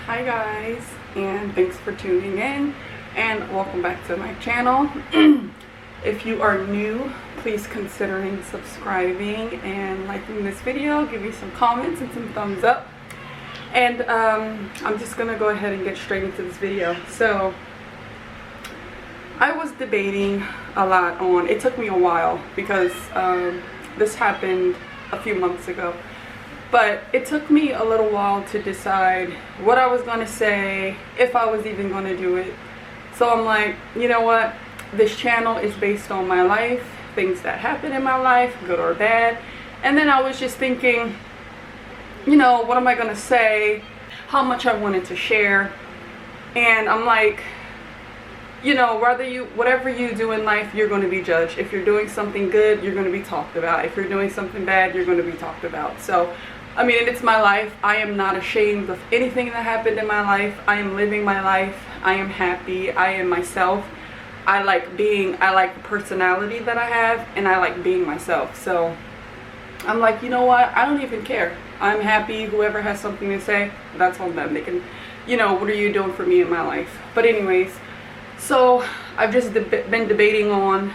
Hi guys, and thanks for tuning in and welcome back to my channel. If you are new, please considering subscribing and liking this video. Give me some comments and some thumbs up. And I'm just gonna go ahead and get straight into this video. So I was debating a lot on, it took me a while because this happened a few months ago. But it took me a little while to decide what I was going to say, if I was even going to do it. So I'm like, you know what? This channel is based on my life, things that happen in my life, good or bad. And then I was just thinking, you know, what am I going to say? How much I wanted to share. And I'm like, you know, whatever you do in life, you're going to be judged. If you're doing something good, you're going to be talked about. If you're doing something bad, you're going to be talked about. So I mean, it's my life. I am not ashamed of anything that happened in my life. I am living my life. I am happy. I am myself. I like the personality that I have, and I like being myself. So I'm like, you know what? I don't even care. I'm happy. Whoever has something to say, that's on them. They can, you know, what are you doing for me in my life? But anyways, so I've just been debating on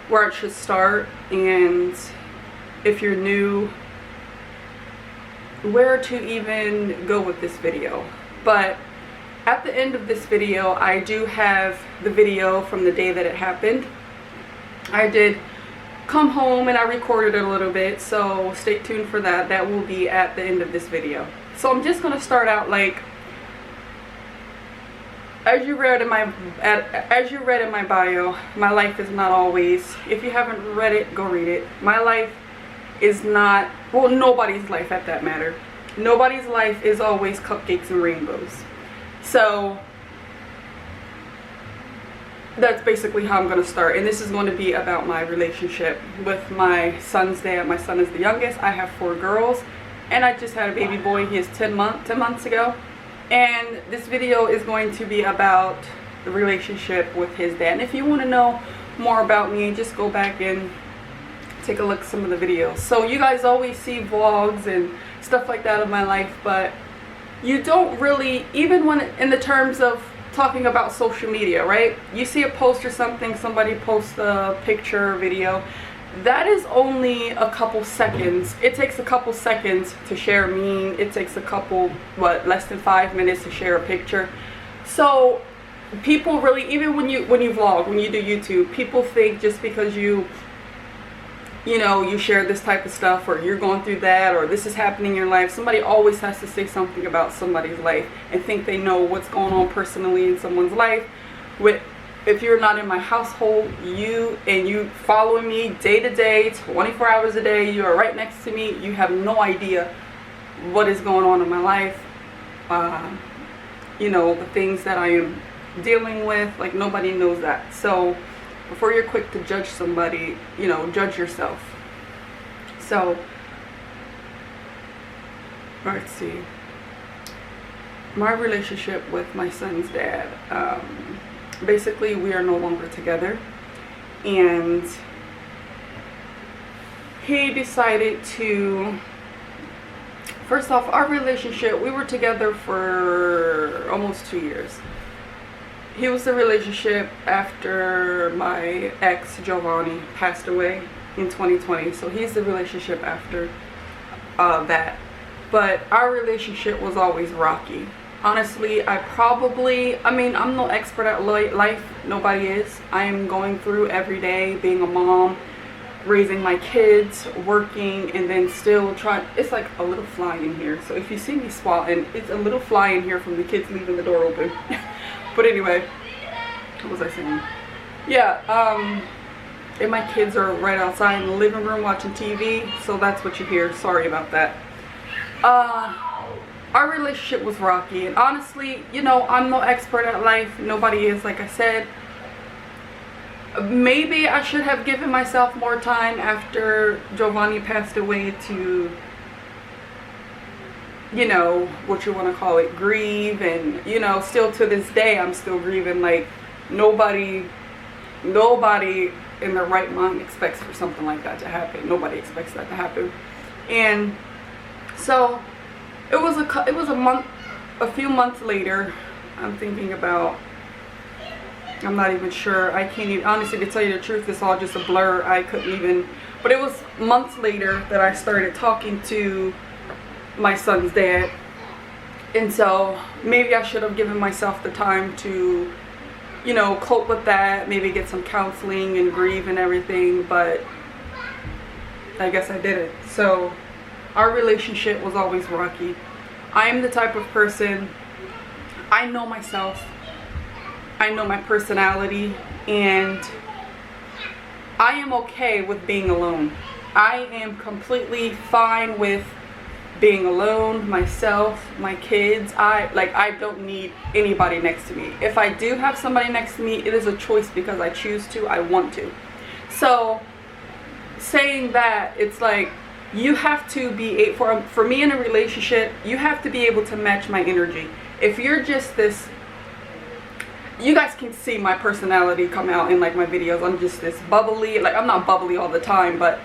where I should start, and if you're new, where to even go with this video. But at the end of this video, I do have the video from the day that it happened. I did come home and I recorded it a little bit, so stay tuned for that. That will be at the end of this video. So I'm just gonna start out like, as you read in my bio, my life is not always, if you haven't read it, go read it. My life is not, well, nobody's life at that matter. Nobody's life is always cupcakes and rainbows. So that's basically how I'm going to start. And this is going to be about my relationship with my son's dad. My son is the youngest. I have 4 girls, and I just had a baby boy. He is 10 months ago. And this video is going to be about the relationship with his dad. And if you want to know more about me, just go back and take a look at some of the videos. So you guys always see vlogs and stuff like that of my life, but you don't really, even when in the terms of talking about social media, right? You see a post or something, somebody posts a picture or video, that is only a couple seconds. It takes a couple seconds to share a meme. It takes a couple, less than 5 minutes to share a picture. So people really, even when you vlog, when you do YouTube, people think just because you know, you share this type of stuff, or you're going through that, or this is happening in your life, somebody always has to say something about somebody's life and think they know what's going on personally in someone's life. If you're not in my household, you following me day to day, 24 hours a day, you are right next to me, you have no idea what is going on in my life. You know, the things that I am dealing with, like, nobody knows that. So before you're quick to judge somebody, you know, judge yourself. So let's see, my relationship with my son's dad, basically we are no longer together, and he decided to, first off, our relationship, we were together for almost 2 years. He was the relationship after my ex Giovanni passed away in 2020. So he's the relationship after that. But our relationship was always rocky. Honestly, I mean, I'm no expert at life. Nobody is. I am going through every day being a mom, raising my kids, working, and then still trying. It's like a little fly in here. So if you see me swatting, it's a little fly in here from the kids leaving the door open. But anyway, what was I saying? Yeah, and my kids are right outside in the living room watching TV, so that's what you hear. Sorry about that. Our relationship was rocky, and honestly, you know, I'm no expert at life. Nobody is, like I said. Maybe I should have given myself more time after Giovanni passed away to, you know, what you want to call it, grieve. And, you know, still to this day, I'm still grieving. Like, nobody in their right mind expects for something like that to happen. Nobody expects that to happen. And so it was a month a few months later, I'm thinking about, I'm not even sure, I can't even, honestly, to tell you the truth, it's all just a blur. I couldn't even, but it was months later that I started talking to my son's dad. And so maybe I should have given myself the time to, you know, cope with that, maybe get some counseling and grieve and everything, but I guess I didn't. So our relationship was always rocky. I am the type of person, I know myself, I know my personality, and I am okay with being alone. I am completely fine with being alone, myself, my kids. I don't need anybody next to me. If I do have somebody next to me, it is a choice because I choose to, I want to. So saying that, it's like, you have to be, for me in a relationship, you have to be able to match my energy. If you're just this, you guys can see my personality come out in like my videos. I'm just this bubbly, like I'm not bubbly all the time, but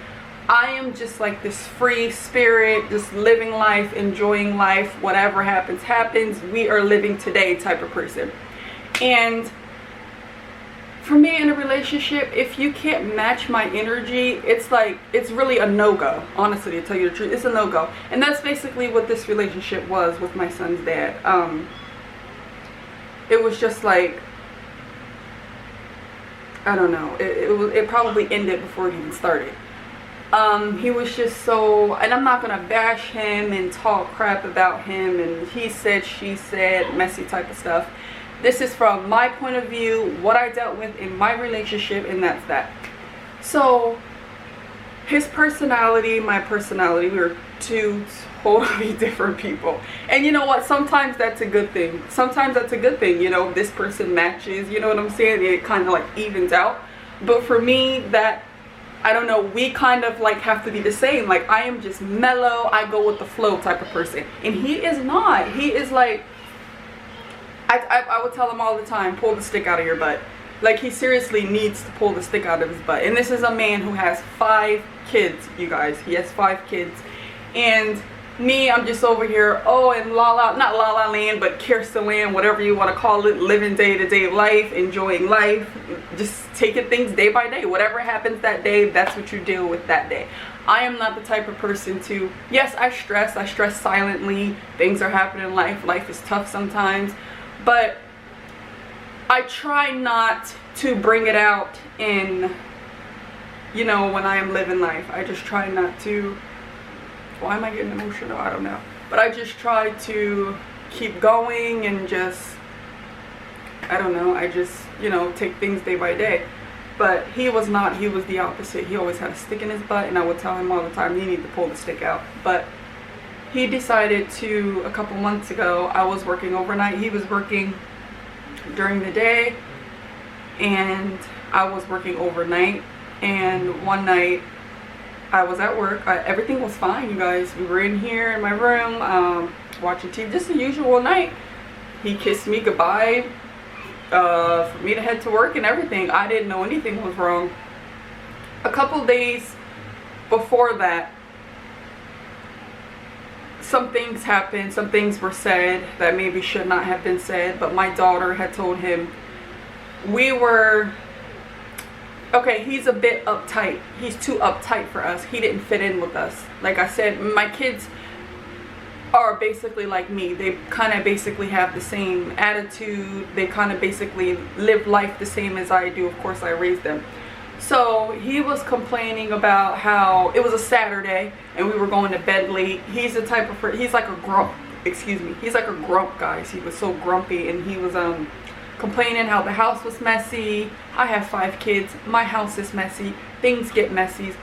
I am just like this free spirit, just living life, enjoying life, whatever happens, happens. We are living today type of person. And for me in a relationship, if you can't match my energy, it's like, it's really a no-go. Honestly, to tell you the truth, it's a no-go. And that's basically what this relationship was with my son's dad. It was just like, I don't know, it probably ended before it even started. He was just so, and I'm not gonna bash him and talk crap about him and he said, she said, messy type of stuff. This is from my point of view, what I dealt with in my relationship, and that's that. So his personality, my personality, we were two totally different people. And you know what, sometimes that's a good thing. Sometimes that's a good thing, you know, this person matches, you know what I'm saying? It kind of like evens out. But for me, that, I don't know, we kind of like have to be the same. Like I am just mellow, I go with the flow type of person. And he is not. He is like, I would tell him all the time, pull the stick out of your butt. Like he seriously needs to pull the stick out of his butt. And this is a man who has 5 kids, you guys. He has 5 kids. And me, I'm just over here, oh, and not La La Land, but Kirsten Land, whatever you want to call it, living day-to-day life, enjoying life, just taking things day by day. Whatever happens that day, that's what you deal with that day. I am not the type of person to, yes, I stress silently. Things are happening in life. Life is tough sometimes. But I try not to bring it out in, you know, when I am living life. I just try not to, why am I getting emotional? I don't know. But I just try to keep going and just, I don't know, I just, you know, take things day by day. But he was not, he was the opposite. He always had a stick in his butt, and I would tell him all the time, you need to pull the stick out. But he decided to, a couple months ago, I was working overnight. He was working during the day, and I was working overnight. And one night, I was at work. Everything was fine, you guys. We were in here in my room, watching TV, just the usual night. He kissed me goodbye for me to head to work and everything. I didn't know anything was wrong. A couple days before that, some things happened, some things were said that maybe should not have been said, but my daughter had told him, okay, he's a bit uptight. He's too uptight for us. He didn't fit in with us. Like I said, my kids are basically like me. They kind of basically have the same attitude. They kind of basically live life the same as I do. Of course, I raised them. So he was complaining about how it was a Saturday and we were going to bed late. He's the type of, he's like a grump, excuse me. He's like a grump, guys. He was so grumpy, and he was complaining how the house was messy. I have 5 kids. My house is messy. Things get messy.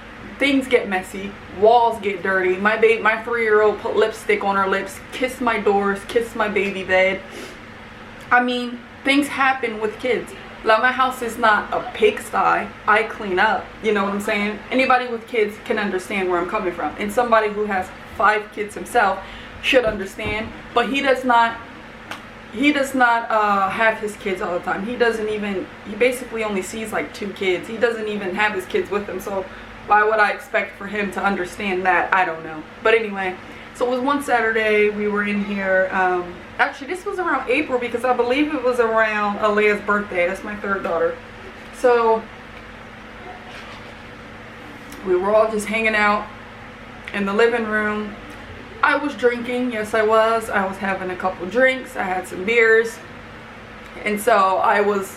Walls get dirty. My 3-year-old put lipstick on her lips, kissed my doors, kissed my baby bed. I mean, things happen with kids. Like, my house is not a pigsty. I clean up. You know what I'm saying? Anybody with kids can understand where I'm coming from. And somebody who has 5 kids himself should understand. But he does not have his kids all the time. He basically only sees like 2 kids. He doesn't even have his kids with him. So why would I expect for him to understand that? I don't know. But anyway, So it was one Saturday, we were in here. Actually, this was around April because I believe it was around Alea's birthday. That's my third daughter. So we were all just hanging out in the living room. I was drinking. Yes, I was. I was having a couple drinks. I had some beers. And so I was,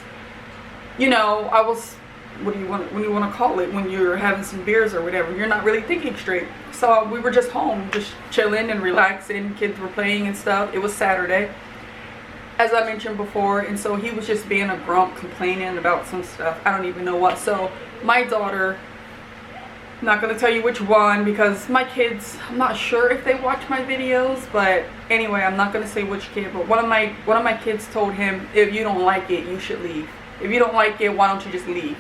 you know, I was, what do you want to call it, when you're having some beers or whatever, you're not really thinking straight. So we were just home, just chilling and relaxing. Kids were playing and stuff. It was Saturday, as I mentioned before. And so he was just being a grump, complaining about some stuff. I don't even know what. So my daughter, I'm not going to tell you which one because my kids, I'm not sure if they watch my videos, but anyway, I'm not going to say which kid, but one of my kids told him, if you don't like it, you should leave. If you don't like it, why don't you just leave?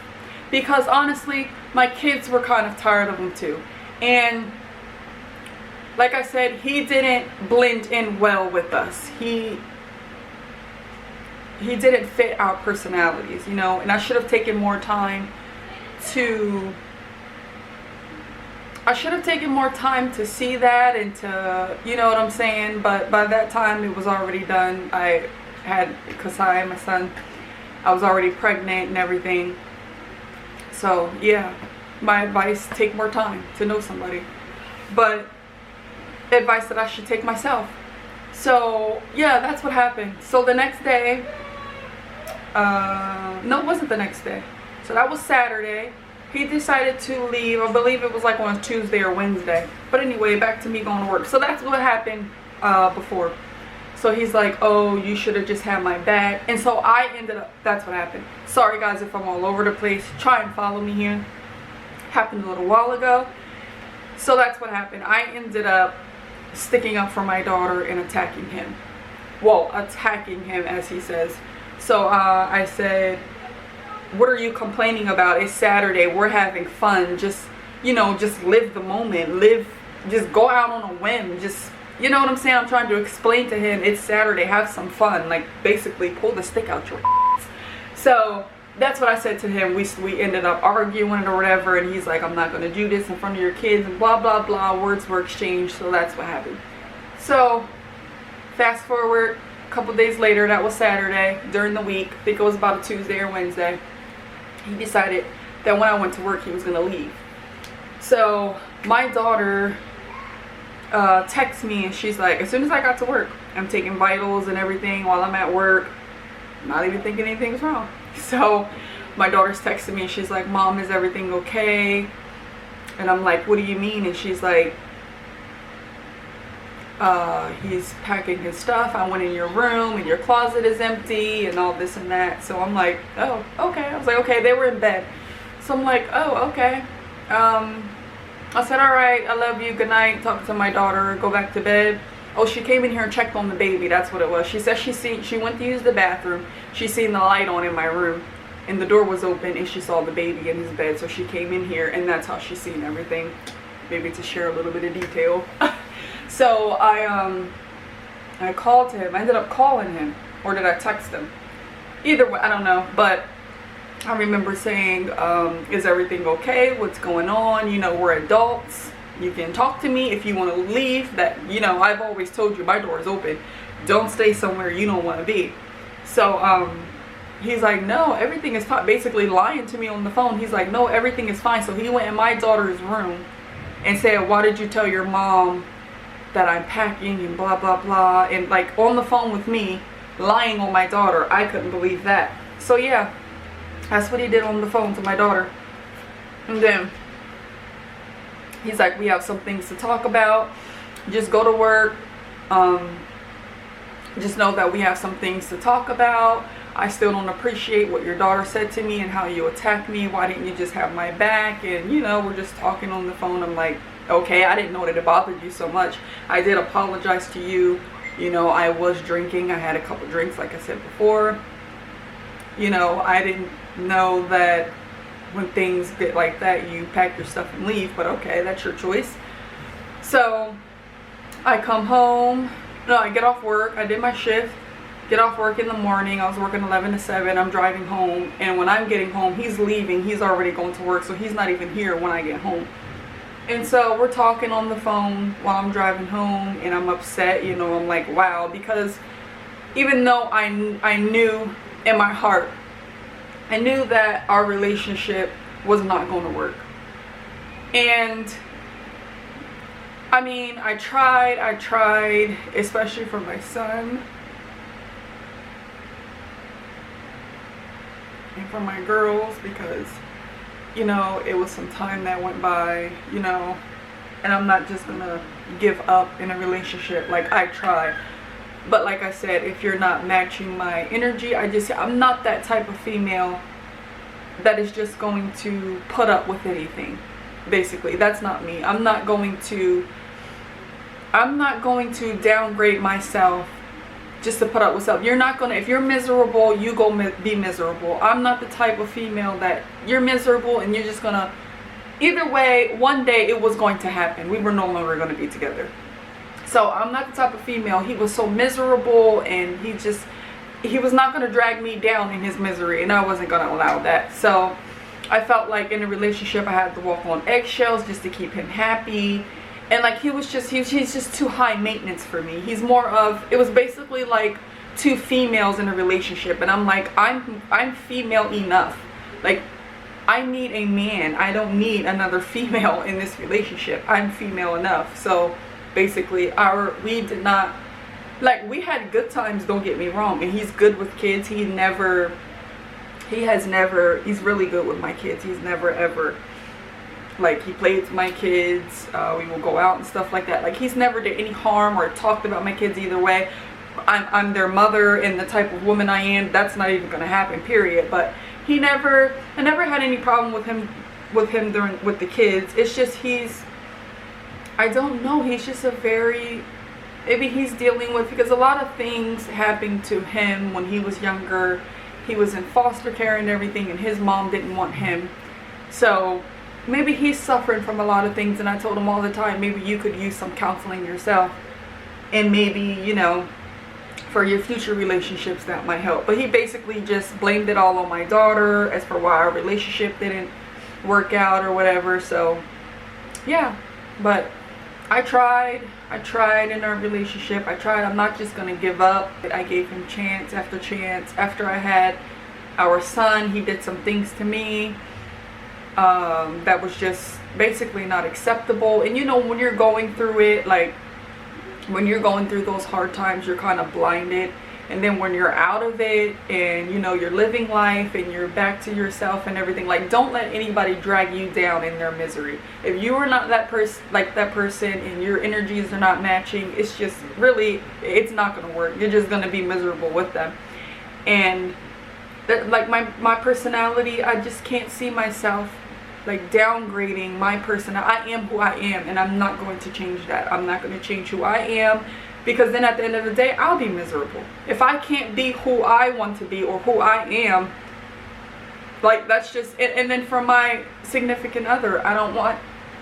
Because honestly, my kids were kind of tired of him too. And like I said, he didn't blend in well with us. He didn't fit our personalities, you know, and I should have taken more time to see that and to, you know what I'm saying, but by that time it was already done. I had Kasai, my son, I was already pregnant and everything. So yeah, my advice, take more time to know somebody, but advice that I should take myself. So yeah, that's what happened. So the next day, no, it wasn't the next day, so that was Saturday. He decided to leave. I believe it was like on Tuesday or Wednesday. But anyway, back to me going to work. So that's what happened before. So he's like, oh, you should have just had my back. And so I ended up, that's what happened. Sorry guys if I'm all over the place. Try and follow me here. Happened a little while ago. So that's what happened. I ended up sticking up for my daughter and attacking him. Well, attacking him, as he says. So I said, what are you complaining about? It's Saturday. We're having fun. Just, you know, just live the moment. Just go out on a whim. Just, you know what I'm saying? I'm trying to explain to him, it's Saturday. Have some fun. Like, basically, pull the stick out your ass. So that's what I said to him. We ended up arguing or whatever. And he's like, I'm not going to do this in front of your kids. And blah, blah, blah. Words were exchanged. So that's what happened. So fast forward a couple days later. That was Saturday during the week. I think it was about a Tuesday or Wednesday. He decided that when I went to work, he was going to leave. So my daughter texts me and she's like, as soon as I got to work, I'm taking vitals and everything while I'm at work, not even thinking anything's wrong. So my daughter's texting me and she's like, Mom, is everything okay? And I'm like, what do you mean? And she's like, he's packing his stuff. I went in your room and your closet is empty and all this and that. So I'm like, oh, okay. I was like, okay, they were in bed. So I'm like, oh, okay. I said, all right, I love you, good night. Talk to my daughter, go back to bed. Oh, she came in here and checked on the baby. That's what it was. She said she went to use the bathroom. She seen the light on in my room and the door was open and she saw the baby in his bed. So she came in here and that's how she seen everything. Maybe to share a little bit of detail. So I called him. I ended up calling him, or did I text him? Either way, I don't know. But I remember saying, is everything okay? What's going on? You know, we're adults. You can talk to me if you want to leave. That, you know, I've always told you my door is open. Don't stay somewhere you don't want to be. So he's like, no, everything is fine. Basically lying to me on the phone. He's like, no, everything is fine. So he went in my daughter's room and said, why did you tell your mom that I'm packing and blah blah blah, and like on the phone with me, lying on my daughter. I couldn't believe that. So yeah, that's what he did on the phone to my daughter. And then he's like, we have some things to talk about, just go to work, just know that we have some things to talk about. I still don't appreciate what your daughter said to me and how you attacked me. Why didn't you just have my back? And you know, we're just talking on the phone. I'm like, okay, I didn't know that it bothered you so much. I did apologize to you. You know, I was drinking. I had a couple drinks, like I said before. You know, I didn't know that when things get like that, you pack your stuff and leave. But okay, that's your choice. So I come home. No, I get off work. I did my shift. Get off work in the morning. I was working 11 to 7. I'm driving home. And when I'm getting home, he's leaving. He's already going to work. So he's not even here when I get home. And so we're talking on the phone while I'm driving home, and I'm upset, you know. I'm like, wow, because even though I knew in my heart, I knew that our relationship was not going to work. And I mean, I tried, especially for my son and for my girls, because, you know, it was some time that went by, you know, and I'm not just gonna give up in a relationship. Like, I try, but like I said, if you're not matching my energy, I'm not that type of female that is just going to put up with anything. Basically, that's not me. I'm not going to downgrade myself just to put up with stuff. You're not gonna, if you're miserable, you go be miserable. I'm not the type of female that you're miserable and you're just gonna, either way, one day it was going to happen. We were no longer gonna be together. So I'm not the type of female. He was so miserable, and he was not gonna drag me down in his misery, and I wasn't gonna allow that. So I felt like in a relationship I had to walk on eggshells just to keep him happy. And like, he's just too high maintenance for me. He's more of, it was basically like two females in a relationship, and I'm like, I'm female enough. Like, I need a man. I don't need another female in this relationship. I'm female enough. So basically, we did not, like, we had good times, don't get me wrong, and he's good with kids. He's really good with my kids. He's never ever, like, he played with my kids, we will go out and stuff like that. Like, he's never did any harm or talked about my kids either way. I'm their mother, and the type of woman I am, that's not even gonna happen, period. But I never had any problem with him with the kids. It's just I don't know, he's just maybe he's dealing with, because a lot of things happened to him when he was younger. He was in foster care and everything, and his mom didn't want him. So maybe he's suffering from a lot of things, and I told him all the time, maybe you could use some counseling yourself, and maybe, you know, for your future relationships that might help. But he basically just blamed it all on my daughter as for why our relationship didn't work out or whatever. So yeah, but I tried in our relationship. I'm not just gonna give up. I gave him chance after chance. After I had our son, he did some things to me that was just basically not acceptable. And you know, when you're going through it, like when you're going through those hard times, you're kind of blinded. And then when you're out of it, and you know, you're living life and you're back to yourself and everything, like, don't let anybody drag you down in their misery. If you are not that person and your energies are not matching, it's just really, it's not going to work. You're just going to be miserable with them. And like my personality, I just can't see myself like downgrading my personality. I am who I am, and I'm not going to change that. I'm not going to change who I am, because then at the end of the day, I'll be miserable. If I can't be who I want to be or who I am, like, that's just it. And then for my significant other, I don't want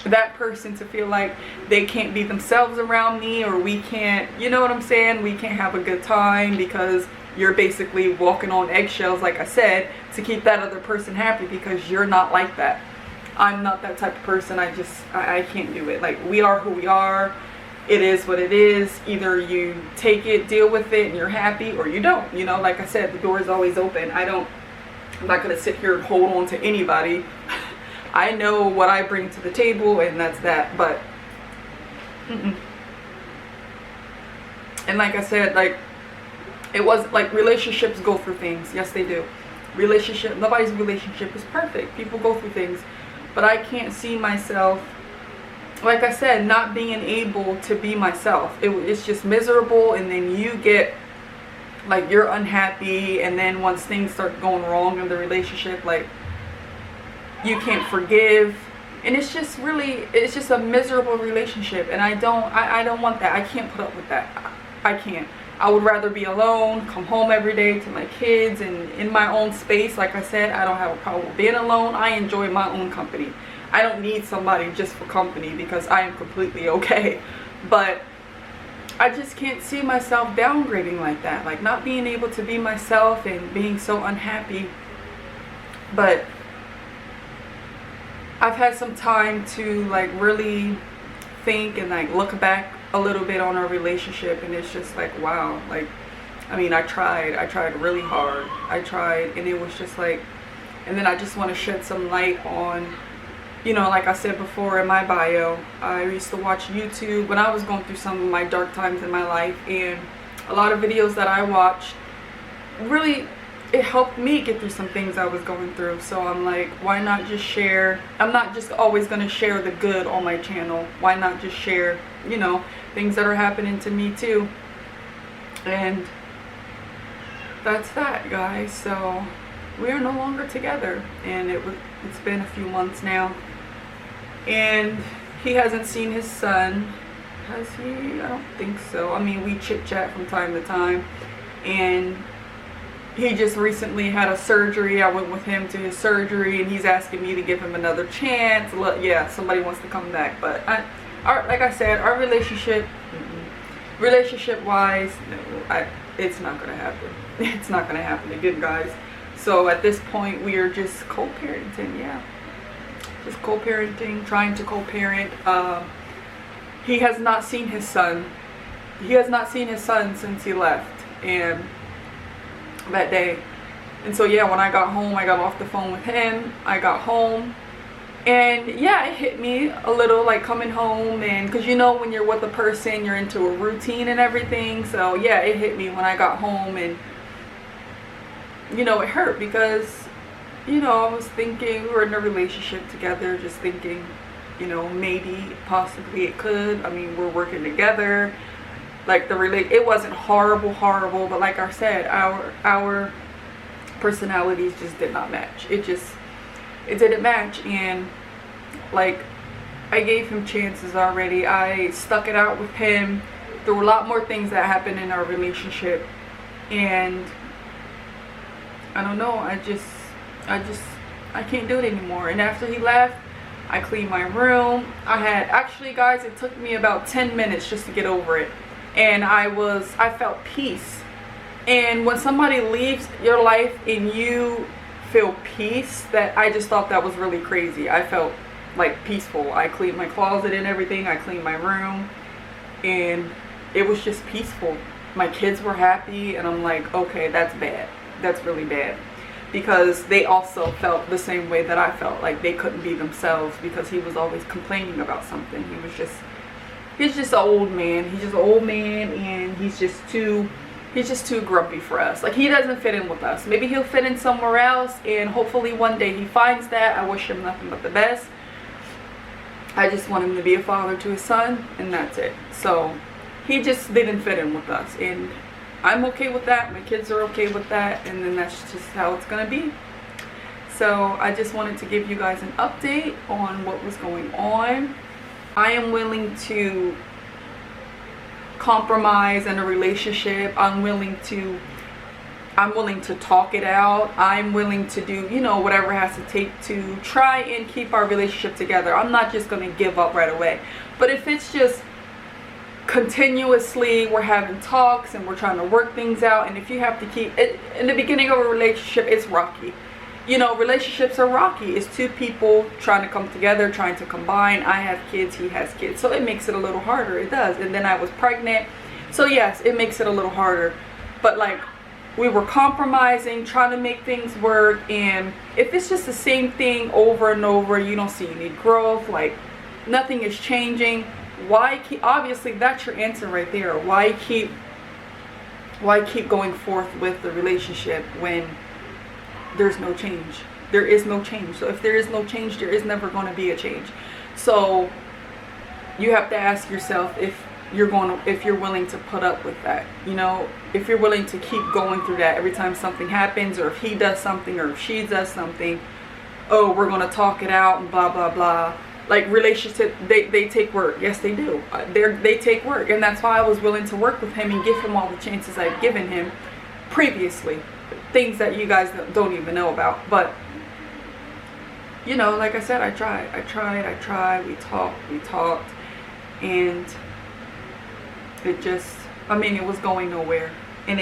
that person to feel like they can't be themselves around me, or we can't, you know what I'm saying, we can't have a good time because you're basically walking on eggshells, like I said, to keep that other person happy, because you're not like that. I'm not that type of person. I can't do it. Like, we are who we are. It is what it is. Either you take it, deal with it, and you're happy, or you don't. You know, like I said, the door is always open. I'm not going to sit here and hold on to anybody. I know what I bring to the table, and that's that. But and like I said, like, it was like, relationships go through things. Yes, they do. Nobody's relationship is perfect. People go through things. But I can't see myself, like I said, not being able to be myself. It's just miserable, and then you get, like, you're unhappy, and then once things start going wrong in the relationship, like, you can't forgive, and it's just a miserable relationship, and I don't want that. I can't put up with that. I can't. I would rather be alone, come home every day to my kids, and in my own space. Like I said, I don't have a problem with being alone. I enjoy my own company. I don't need somebody just for company, because I am completely okay. But I just can't see myself downgrading like that, like not being able to be myself and being so unhappy. But I've had some time to like really think and like look back a little bit on our relationship, and it's just like, wow, like, I mean, I tried really hard. I tried, and it was just like, and then I just want to shed some light on, you know, like I said before in my bio, I used to watch YouTube when I was going through some of my dark times in my life, and a lot of videos that I watched really, it helped me get through some things I was going through. So I'm like, why not just share? I'm not just always going to share the good on my channel. Why not just share, you know, things that are happening to me too? And that's that, guys. So we are no longer together, and it's been a few months now, and he hasn't seen his son. Has he? I don't think so. I mean, we chit chat from time to time, and he just recently had a surgery. I went with him to his surgery, and he's asking me to give him another chance. Look, yeah, somebody wants to come back, but like I said, our relationship wise, no, it's not gonna happen. It's not gonna happen again, guys. So at this point, we are just co-parenting. Yeah, just co-parenting, trying to co-parent. He has not seen his son. He has not seen his son since he left, and that day. And so yeah, when I got home, I got off the phone with him. I got home, and yeah, it hit me a little, like coming home, and because you know, when you're with a person, you're into a routine and everything. So yeah, it hit me when I got home, and you know, it hurt because, you know, I was thinking, we were in a relationship together, just thinking, you know, maybe possibly it could. I mean, we're working together. Like it wasn't horrible, but like I said, our personalities just did not match. It didn't match. And like, I gave him chances already. I stuck it out with him. There were a lot more things that happened in our relationship, and I don't know, I can't do it anymore. And after he left, I cleaned my room. Actually, guys, it took me about 10 minutes just to get over it. And I felt peace. And when somebody leaves your life and you feel peace, that I just thought that was really crazy. I felt like peaceful. I cleaned my closet and everything. I cleaned my room, and it was just peaceful. My kids were happy, and I'm like, okay, that's bad. That's really bad. Because they also felt the same way that I felt, like they couldn't be themselves because he was always complaining about something. He's just an old man. He's just an old man, and he's just too grumpy for us. Like, he doesn't fit in with us. Maybe he'll fit in somewhere else, and hopefully one day he finds that. I wish him nothing but the best. I just want him to be a father to his son, and that's it. So he just didn't fit in with us, and I'm okay with that. My kids are okay with that, and then that's just how it's gonna be. So I just wanted to give you guys an update on what was going on. I am willing to compromise in a relationship. I'm willing to talk it out. I'm willing to do, you know, whatever it has to take to try and keep our relationship together. I'm not just gonna give up right away. But if it's just continuously we're having talks and we're trying to work things out, and if you have to keep it in the beginning of a relationship, it's rocky. You know, relationships are rocky. It's two people trying to come together, trying to combine. I have kids, he has kids, so it makes it a little harder. It does. And then I was pregnant, so yes, it makes it a little harder. But like, we were compromising, trying to make things work, and if it's just the same thing over and over, you don't see any growth, like nothing is changing, why keep, obviously that's your answer right there. Why keep going forth with the relationship when there's no change? There is no change. So if there is no change, there is never going to be a change. So you have to ask yourself if you're willing to put up with that, you know, if you're willing to keep going through that every time something happens, or if he does something or if she does something, oh, we're going to talk it out and blah blah blah. Like, relationships, they take work. Yes, they do. They take work, and that's why I was willing to work with him and give him all the chances I've given him previously, things that you guys don't even know about. But you know, like I said, I tried. We talked, and it just, I mean, it was going nowhere, and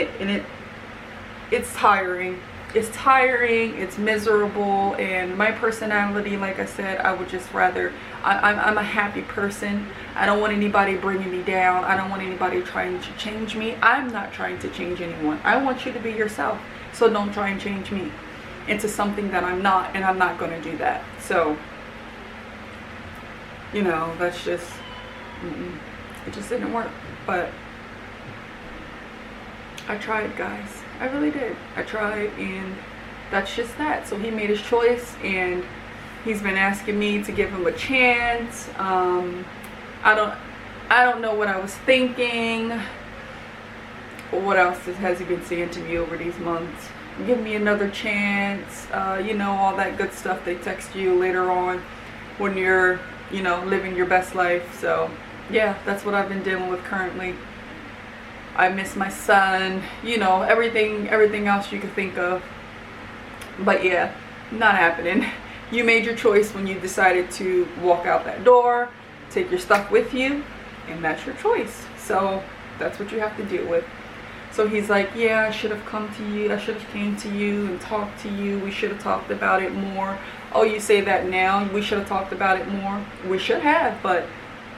it's tiring. it's tiring, it's miserable, and my personality, like I said, I would just rather, I'm a happy person. I don't want anybody bringing me down. I don't want anybody trying to change me. I'm not trying to change anyone. I want you to be yourself, so don't try and change me into something that I'm not, and I'm not going to do that. So, you know, that's just, it just didn't work. But I tried, guys. I really did. I tried, and that's just that. So he made his choice, and he's been asking me to give him a chance. I don't know what I was thinking. What else has he been saying to me over these months? Give me another chance. You know, all that good stuff they text you later on when you're, you know, living your best life. So yeah, that's what I've been dealing with currently. I miss my son, you know, everything else you could think of. But yeah, not happening. You made your choice when you decided to walk out that door, take your stuff with you, and that's your choice. So that's what you have to deal with. So he's like, yeah, I should have come to you. I should have came to you and talked to you. We should have talked about it more. Oh, you say that now? We should have talked about it more. We should have, but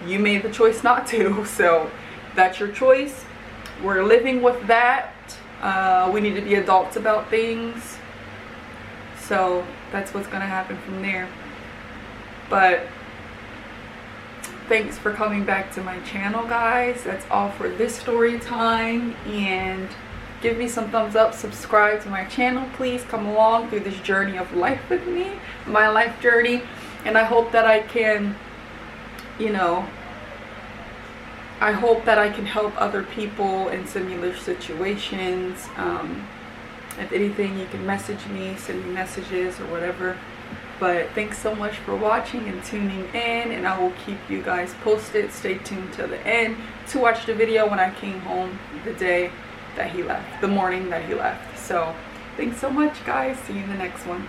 you made the choice not to. So that's your choice. We're living with that. We need to be adults about things. So that's what's going to happen from there. But thanks for coming back to my channel, guys. That's all for this story time. And give me some thumbs up. Subscribe to my channel, please. Come along through this journey of life with me. My life journey. And I hope that I can, you know, I hope that I can help other people in similar situations. If anything, you can message me, send me messages or whatever. But thanks so much for watching and tuning in, and I will keep you guys posted. Stay tuned till the end to watch the video when I came home the day that he left, the morning that he left. So thanks so much, guys. See you in the next one.